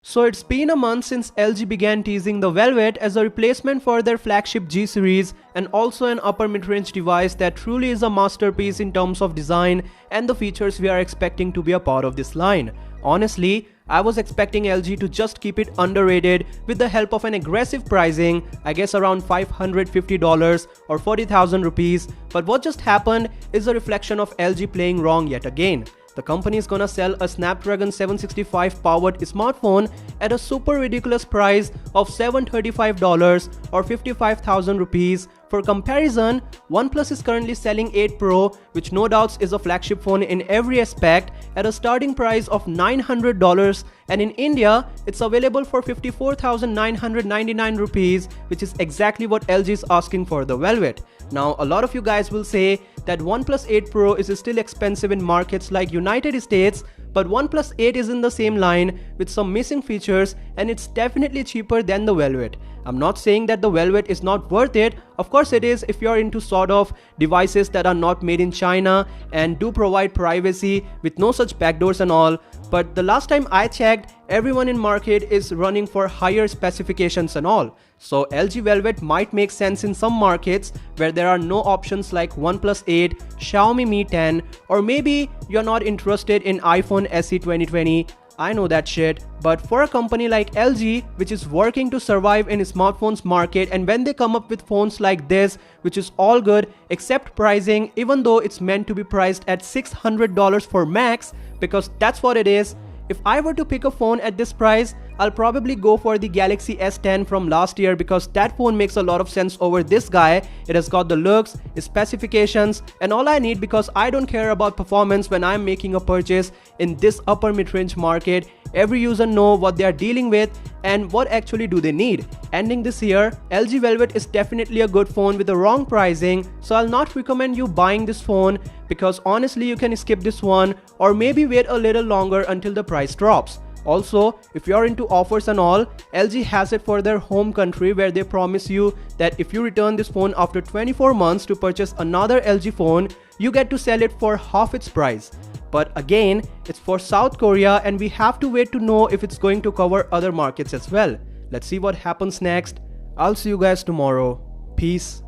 So it's been a month since LG began teasing the Velvet as a replacement for their flagship G series and also an upper mid-range device that truly is a masterpiece in terms of design and the features we are expecting to be a part of this line. Honestly, I was expecting LG to just keep it underrated with the help of an aggressive pricing, I guess around $550 or 40,000 rupees, but what just happened is a reflection of LG playing wrong yet again. The company is gonna sell a Snapdragon 765 powered smartphone at a super ridiculous price of $735 or 55,000 rupees. For comparison, OnePlus is currently selling 8 Pro, which no doubts is a flagship phone in every aspect, at a starting price of $900, and in India, it's available for 54,999 rupees, which is exactly what LG is asking for the Velvet. Now, a lot of you guys will say that OnePlus 8 Pro is still expensive in markets like United States, but OnePlus 8 is in the same line with some missing features and it's definitely cheaper than the Velvet. I'm not saying that the Velvet is not worth it. Of course it is if you're into sort of devices that are not made in China and do provide privacy with no such backdoors and all. But the last time I checked, everyone in market is running for higher specifications and all. So LG Velvet might make sense in some markets where there are no options like OnePlus 8, Xiaomi Mi 10, or maybe you're not interested in iPhone SE 2020. I know that shit, but for a company like LG, which is working to survive in smartphones market, and when they come up with phones like this, which is all good except pricing, even though it's meant to be priced at $600 for max, because that's what it is. If I were to pick a phone at this price, I'll probably go for the Galaxy S10 from last year because that phone makes a lot of sense over this guy. It has got the looks, specifications, and all I need because I don't care about performance when I'm making a purchase in this upper mid-range market. Every user know what they are dealing with and what actually do they need. Ending this year, LG Velvet is definitely a good phone with the wrong pricing, so I'll not recommend you buying this phone because honestly you can skip this one or maybe wait a little longer until the price drops. Also, if you're into offers and all, LG has it for their home country where they promise you that if you return this phone after 24 months to purchase another LG phone, you get to sell it for half its price. But again, it's for South Korea and we have to wait to know if it's going to cover other markets as well. Let's see what happens next. I'll see you guys tomorrow. Peace.